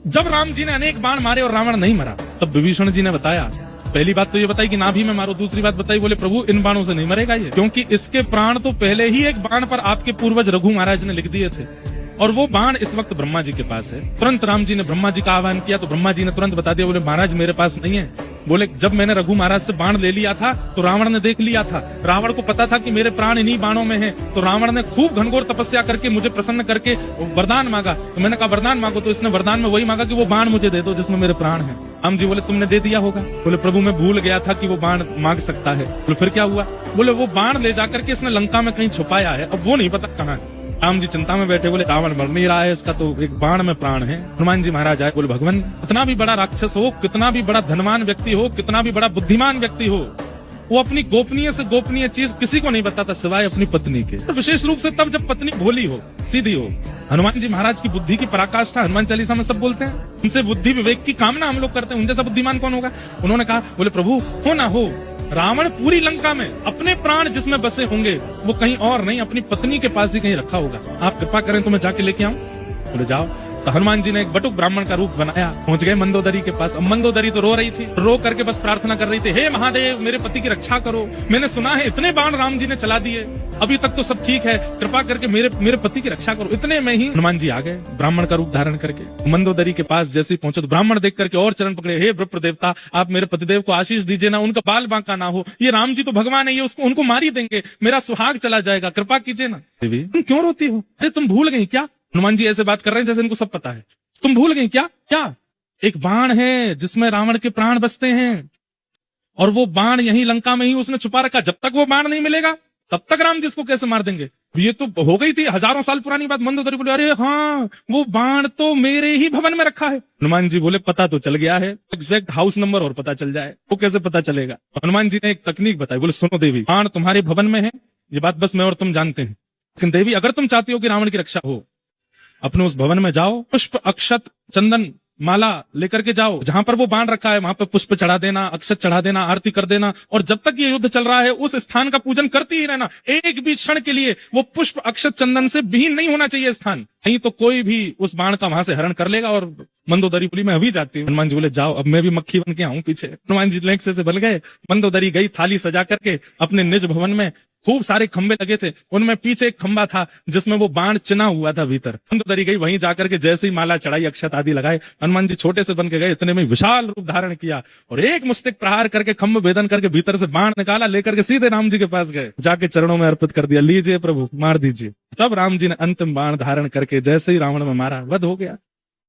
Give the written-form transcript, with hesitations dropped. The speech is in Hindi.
जब राम जी ने अनेक बाण मारे और रावण नहीं मरा, तब विभीषण जी ने बताया, पहली बात तो ये बताई कि नाभि में मारो, दूसरी बात बताई, बोले प्रभु इन बाणों से नहीं मरेगा ये, क्योंकि इसके प्राण तो पहले ही एक बाण पर आपके पूर्वज रघु महाराज ने लिख दिए थे, और वो बाण इस वक्त ब्रह्मा जी के पास है। तुरंत राम जी ने ब्रह्मा जी का आह्वान किया तो ब्रह्मा जी ने तुरंत बता दिया, बोले महाराज मेरे पास नहीं है। बोले जब मैंने रघु महाराज से बाण ले लिया था तो रावण ने देख लिया था, रावण को पता था कि मेरे प्राण इन्हीं बाणों में हैं, तो रावण ने खूब घनघोर तपस्या करके मुझे प्रसन्न करके वरदान मांगा। तो मैंने कहा वरदान मांगो, तो इसने वरदान में वही मांगा कि वो बाण मुझे दे दो जिसमें मेरे प्राण हैं। राम जी बोले तुमने दे दिया होगा। बोले प्रभु मैं भूल गया था कि वो बाण मांग सकता है। बोले फिर क्या हुआ? बोले वो बाण ले जाकर के इसने लंका में कहीं छुपाया है, अब वो नहीं पता कहाँ है। राम जी चिंता में बैठे, बोले रावण मर नहीं रहा है, इसका तो एक बाण में प्राण है। हनुमान जी महाराज आए, बोले भगवान कितना भी बड़ा राक्षस हो, कितना भी बड़ा धनवान व्यक्ति हो, कितना भी बड़ा बुद्धिमान व्यक्ति हो, वो अपनी गोपनीय से गोपनीय चीज किसी को नहीं बताता सिवाय अपनी पत्नी के, तो विशेष रूप से तब जब पत्नी भोली हो, सीधी हो। हनुमान जी महाराज की बुद्धि की पराकाष्ठा हनुमान चालीसा में सब बोलते हैं, उनसे बुद्धि विवेक की कामना हम लोग करते हैं, उन जैसा बुद्धिमान कौन होगा। उन्होंने कहा, बोले प्रभु हो ना हो, रावण पूरी लंका में अपने प्राण जिसमें बसे होंगे वो कहीं और नहीं, अपनी पत्नी के पास ही कहीं रखा होगा, आप कृपा करें तो मैं जाके लेके आऊं। बोले जाओ। तो हनुमान जी ने एक बटुक ब्राह्मण का रूप बनाया, पहुंच गए मंदोदरी के पास। अब मंदोदरी तो रो रही थी, रो करके बस प्रार्थना कर रही थी, हे महादेव मेरे पति की रक्षा करो, मैंने सुना है इतने बाण राम जी ने चला दिए, अभी तक तो सब ठीक है, कृपा करके मेरे पति की रक्षा करो। इतने में ही हनुमान जी आ गए ब्राह्मण का रूप धारण करके। मंदोदरी के पास जैसे ही पहुंचे तो ब्राह्मण देख करके और चरण पकड़े, हे विप्र देवता आप मेरे पतिदेव को आशीष दीजिए ना, उनका बाल बांका ना हो, ये राम जी तो भगवान है, ये उसको उनको मार ही देंगे, मेरा सुहाग चला जाएगा, कृपा कीजिए ना। देवी तुम क्यों रोती हो? अरे तुम भूल गई क्या? हनुमान जी ऐसे बात कर रहे हैं जैसे इनको सब पता है। तुम भूल गई क्या? क्या? एक बाण है जिसमें रावण के प्राण बसते हैं, और वो बाण यहीं लंका में ही उसने छुपा रखा, जब तक वो बाण नहीं मिलेगा तब तक राम जी इसको कैसे मार देंगे। ये तो हो गई थी हजारों साल पुरानी बात। मंदोदरी बोले अरे हाँ वो बाण तो मेरे ही भवन में रखा है। हनुमान जी बोले पता तो चल गया है, एग्जैक्ट हाउस नंबर और पता चल जाए वो कैसे पता चलेगा। हनुमान जी ने एक तकनीक बताई, बोले सुनो देवी, बाण तुम्हारे भवन में है, ये बात बस मैं और तुम जानते हैं, लेकिन देवी अगर तुम चाहती हो कि रावण की रक्षा हो, अपने उस भवन में जाओ, पुष्प अक्षत चंदन माला लेकर के जाओ, जहां पर वो बाण रखा है वहां पर पुष्प चढ़ा देना, अक्षत चढ़ा देना, आरती कर देना, और जब तक ये युद्ध चल रहा है उस स्थान का पूजन करती ही रहना। एक भी क्षण के लिए वो पुष्प अक्षत चंदन से विहीन नहीं होना चाहिए स्थान, नहीं तो कोई भी उस बाण का वहां से हरण कर लेगा। और मंदोदरी बोली मैं अभी जाती हूँ। हनुमान जी बोले जाओ, अब मैं भी मक्खी बन के आऊं पीछे। हनुमान जी लेंक से बन गए, मंदोदरी गई थाली सजा करके अपने निज भवन में, खूब सारे खंबे लगे थे, उनमें पीछे एक खंबा था जिसमें वो बाण चिना हुआ था भीतर। मंदोदरी गई, वहीं जाकर के जैसे ही माला चढ़ाई, अक्षत आदि लगाए, हनुमान जी छोटे से बन के गए, इतने में विशाल रूप धारण किया और एक मुष्टिक प्रहार करके खंभ भेदन करके भीतर से बाण निकाला, लेकर के सीधे राम जी के पास गए, जाके चरणों में अर्पित कर दिया, लीजिए प्रभु मार दीजिए। तब राम जी ने अंतिम बाण धारण करके जैसे ही रावण में मारा, वध हो गया।